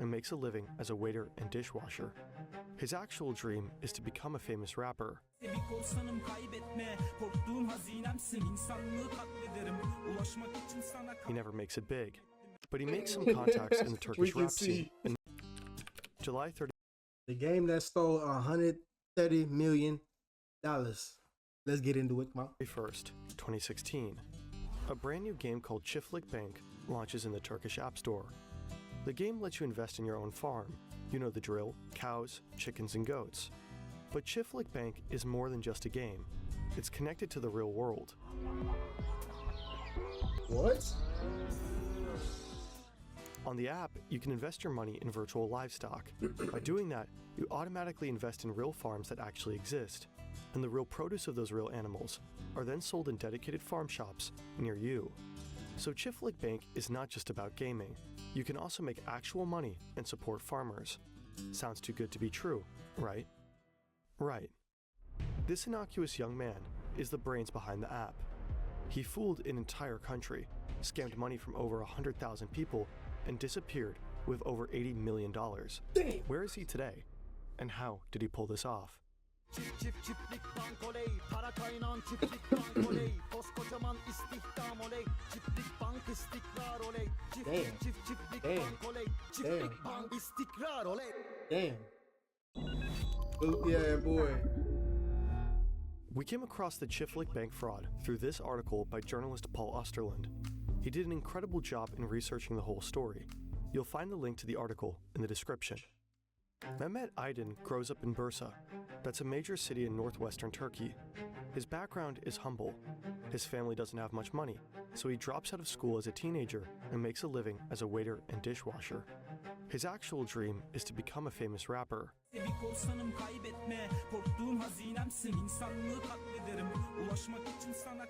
and makes a living as a waiter and dishwasher. His actual dream is to become a famous rapper. He never makes it big, but he makes some contacts in the Turkish rap scene. In July 30th, the game that stole $130 million. Let's get into it, Mom. 1st, 2016, a brand new game called Çiftlik Bank launches in the Turkish App Store. The game lets you invest in your own farm. You know the drill: cows, chickens, and goats. But Çiftlik Bank is more than just a game. It's connected to the real world. What? On the app, you can invest your money in virtual livestock. By doing that, you automatically invest in real farms that actually exist, and the real produce of those real animals are then sold in dedicated farm shops near you. So Çiftlik Bank is not just about gaming. You can also make actual money and support farmers. Sounds too good to be true, right? Right. This innocuous young man is the brains behind the app. He fooled an entire country, scammed money from over 100,000 people, and disappeared with over $80 million. Damn. Where is he today? And how did he pull this off? Damn. Yeah, boy. We came across the Çiftlik Bank fraud through this article by journalist Paul Osterland. He did an incredible job in researching the whole story. You'll find the link to the article in the description. Mehmet Aydin grows up in Bursa. That's a major city in northwestern Turkey. His background is humble. His family doesn't have much money, so he drops out of school as a teenager and makes a living as a waiter and dishwasher. His actual dream is to become a famous rapper.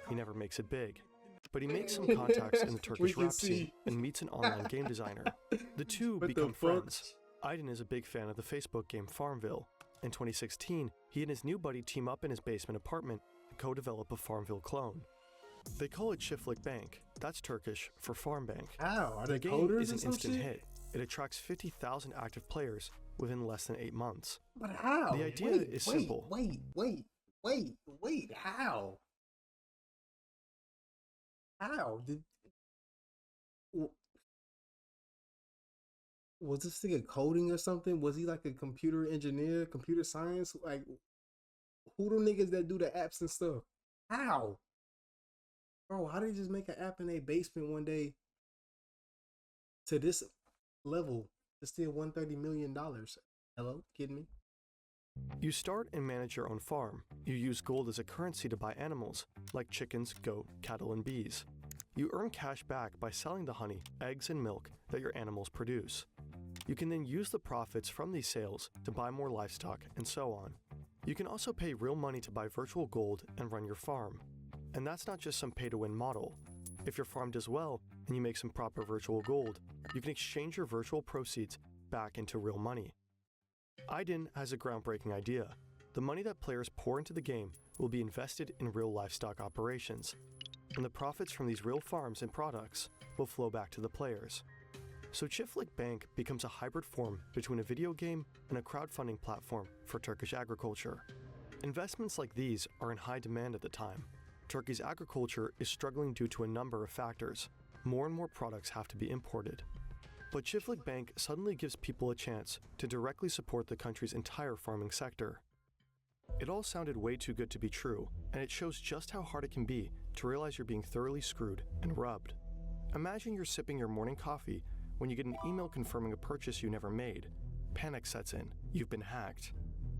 He never makes it big, but he makes some contacts in the Turkish rap scene and meets an online game designer. The two become friends. Aydin is a big fan of the Facebook game Farmville. In 2016, he and his new buddy team up in his basement apartment to co-develop a Farmville clone. They call it Çiftlik Bank. That's Turkish for farm bank. How? Are the they game coders is an or some instant shit? hit. It attracts 50,000 active players within less than 8 months. But how? The idea is simple. Wait. How? How? Was this nigga coding or something? Was he like a computer engineer, computer science? Like, who the niggas that do the apps and stuff? How? Bro, how did he just make an app in a basement one day to this level to steal $130 million? Hello? Kidding me? You start and manage your own farm. You use gold as a currency to buy animals, like chickens, goat, cattle, and bees. You earn cash back by selling the honey, eggs, and milk that your animals produce. You can then use the profits from these sales to buy more livestock, and so on. You can also pay real money to buy virtual gold and run your farm. And that's not just some pay-to-win model. If your farm does well and you make some proper virtual gold, you can exchange your virtual proceeds back into real money. Aydin has a groundbreaking idea. The money that players pour into the game will be invested in real livestock operations, and the profits from these real farms and products will flow back to the players. So Çiftlik Bank becomes a hybrid form between a video game and a crowdfunding platform for Turkish agriculture. Investments like these are in high demand at the time. Turkey's agriculture is struggling due to a number of factors. More and more products have to be imported. But Çiftlik Bank suddenly gives people a chance to directly support the country's entire farming sector. It all sounded way too good to be true, and it shows just how hard it can be to realize you're being thoroughly screwed and rubbed. Imagine you're sipping your morning coffee when you get an email confirming a purchase you never made. Panic sets in. You've been hacked.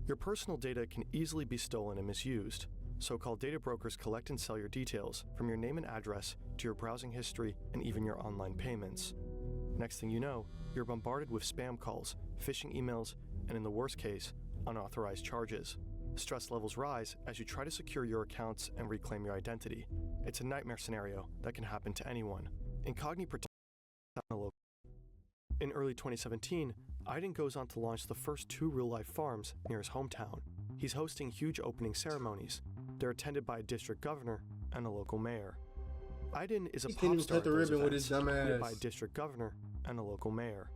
Your personal data can easily be stolen and misused. So-called data brokers collect and sell your details, from your name and address to your browsing history and even your online payments. Next thing you know, you're bombarded with spam calls, phishing emails, and in the worst case, unauthorized charges. Stress levels rise as you try to secure your accounts and reclaim your identity. It's a nightmare scenario that can happen to anyone. Incogni protects. In early 2017, Aydin goes on to launch the first 2 real-life farms near his hometown. He's hosting huge opening ceremonies. They're attended by a district governor and a local mayor. Aydin is a pop star at those events, attended by a district governor and a local mayor.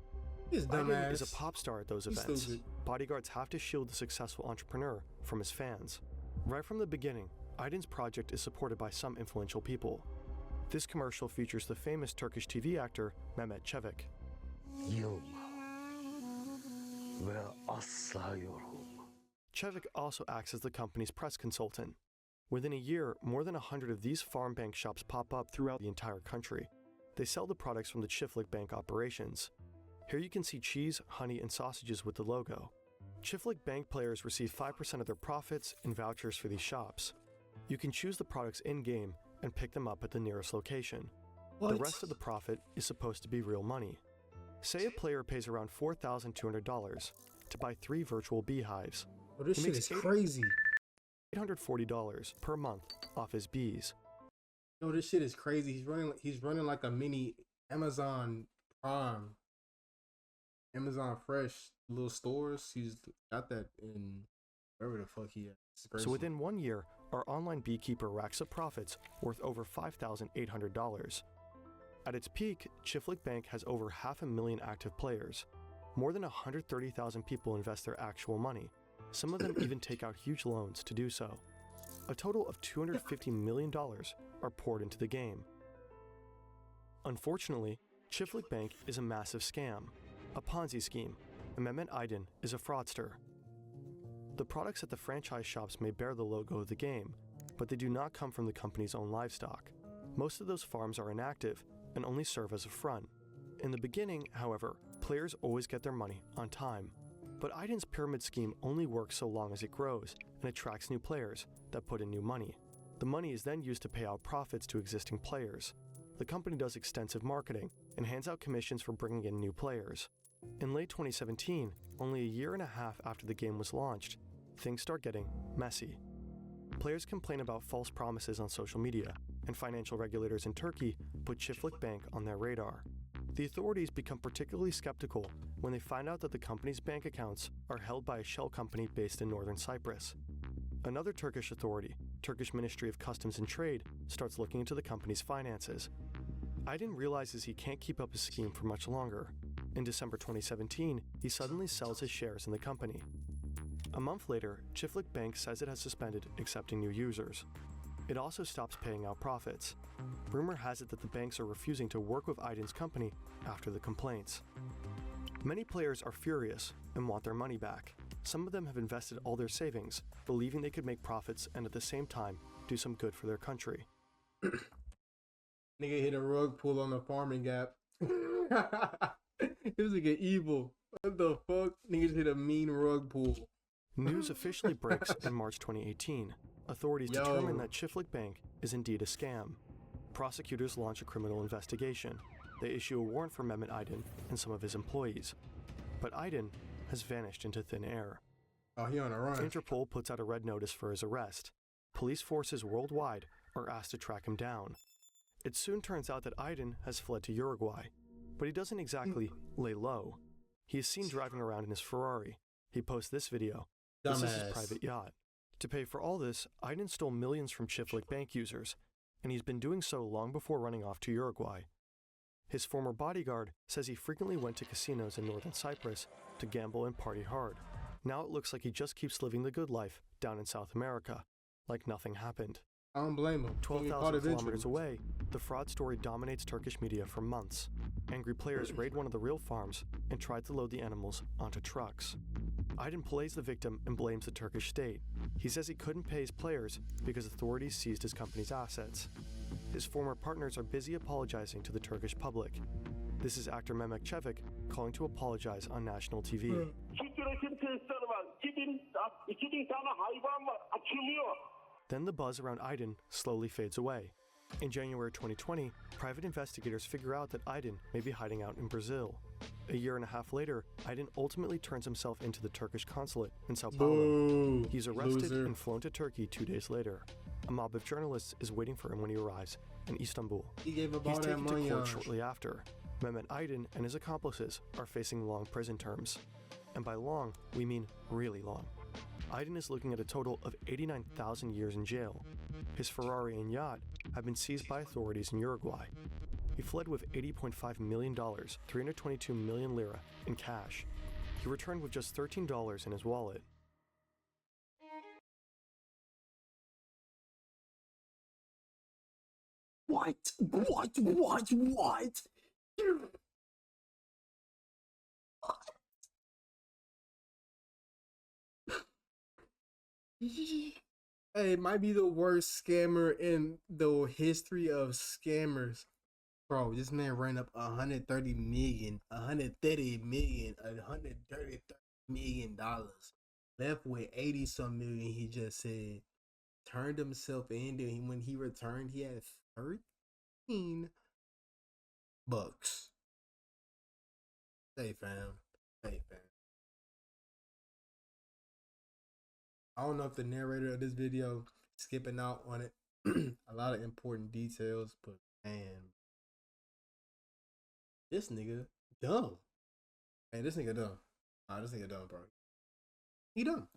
He's Aydin is a dumbass. pop star at those He's events. stupid. Bodyguards have to shield the successful entrepreneur from his fans. Right from the beginning, Aydin's project is supported by some influential people. This commercial features the famous Turkish TV actor Mehmet Çevik. Yılma ve asla yorulma. Çevik also acts as the company's press consultant. Within a year, more than 100 of these farm bank shops pop up throughout the entire country. They sell the products from the Çiftlik Bank operations. Here you can see cheese, honey, and sausages with the logo. Çiftlik Bank players receive 5% of their profits in vouchers for these shops. You can choose the products in-game and pick them up at the nearest location. What? The rest of the profit is supposed to be real money. Say a player pays around $4,200 to buy 3 virtual beehives. Oh, this He shit makes is crazy. $840 per month off his bees. Yo, this shit is crazy. He's running like a mini Amazon Prime, Amazon Fresh little stores. He's got that in wherever the fuck he at. It's crazy. So within 1 year, our online beekeeper racks up profits worth over $5,800. At its peak, Çiftlik Bank has over 500,000 active players. More than 130,000 people invest their actual money. Some of them even take out huge loans to do so. A total of $250 million are poured into the game. Unfortunately, Çiftlik Bank is a massive scam, a Ponzi scheme, and Mehmet Aydin is a fraudster. The products at the franchise shops may bear the logo of the game, but they do not come from the company's own livestock. Most of those farms are inactive and only serve as a front. In the beginning, however, players always get their money on time. But Aydin's pyramid scheme only works so long as it grows and attracts new players that put in new money. The money is then used to pay out profits to existing players. The company does extensive marketing and hands out commissions for bringing in new players. In late 2017, only a year and a half after the game was launched, things start getting messy. Players complain about false promises on social media, and financial regulators in Turkey put Çiftlik Bank on their radar. The authorities become particularly skeptical when they find out that the company's bank accounts are held by a shell company based in northern Cyprus. Another Turkish authority, Turkish Ministry of Customs and Trade, starts looking into the company's finances. Aydin realizes he can't keep up his scheme for much longer. In December 2017, he suddenly sells his shares in the company. A month later, Çiftlik Bank says it has suspended accepting new users. It also stops paying out profits. Rumor has it that the banks are refusing to work with Aydin's company after the complaints. Many players are furious and want their money back. Some of them have invested all their savings, believing they could make profits and at the same time do some good for their country. Nigga hit a rug pull on the farming app. It was like an evil. What the fuck? Niggas hit a mean rug pull. News officially breaks in March 2018. Authorities determine that Çiftlik Bank is indeed a scam. Prosecutors launch a criminal investigation. They issue a warrant for Mehmet Aydin and some of his employees. But Aydin has vanished into thin air. Oh, he on a run. Interpol puts out a red notice for his arrest. Police forces worldwide are asked to track him down. It soon turns out that Aydin has fled to Uruguay, but he doesn't exactly lay low. He is seen driving around in his Ferrari. He posts this video. This is his private yacht. To pay for all this, Aydin stole millions from Çiftlik Bank users, and he's been doing so long before running off to Uruguay. His former bodyguard says he frequently went to casinos in northern Cyprus to gamble and party hard. Now it looks like he just keeps living the good life down in South America, like nothing happened. I don't blame him. 12,000 kilometers away, the fraud story dominates Turkish media for months. Angry players raid one of the real farms and try to load the animals onto trucks. Aydin plays the victim and blames the Turkish state. He says he couldn't pay his players because authorities seized his company's assets. His former partners are busy apologizing to the Turkish public. This is actor Mehmet Çevik calling to apologize on national TV. Then the buzz around Aydin slowly fades away. In January 2020, private investigators figure out that Aydin may be hiding out in Brazil. A year and a half later, Aydin ultimately turns himself into the Turkish consulate in Sao Paulo. Boo, He's arrested loser. and flown to Turkey 2 days later. A mob of journalists is waiting for him when he arrives in Istanbul. He gave up He's all that taken to money court on. shortly after. Mehmet Aydin and his accomplices are facing long prison terms. And by long, we mean really long. Aydin is looking at a total of 89,000 years in jail. His Ferrari and yacht have been seized by authorities in Uruguay. he fled with $80.5 million, 322 million lira, in cash. He returned with just $13 in his wallet. What? Hey, it might be the worst scammer in the history of scammers. Bro, this man ran up 130 million dollars. Left with 80 some million, he just said. Turned himself in, and when he returned, he had 13 bucks. Hey fam. I don't know if the narrator of this video skipping out on it. A lot of important details, but man, this nigga dumb. Hey, this nigga dumb. This nigga dumb, bro. He dumb.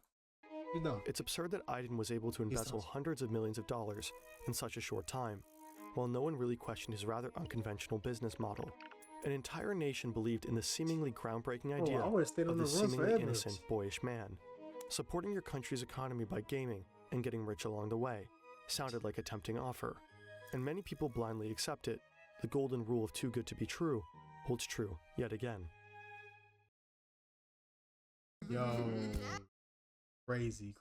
He's dumb. It's absurd that Aydin was able to embezzle hundreds of millions of dollars in such a short time, while no one really questioned his rather unconventional business model. An entire nation believed in the seemingly groundbreaking idea of the seemingly innocent, boyish man. Supporting your country's economy by gaming and getting rich along the way sounded like a tempting offer, and many people blindly accept it. The golden rule of too good to be true holds true yet again. Yo, crazy.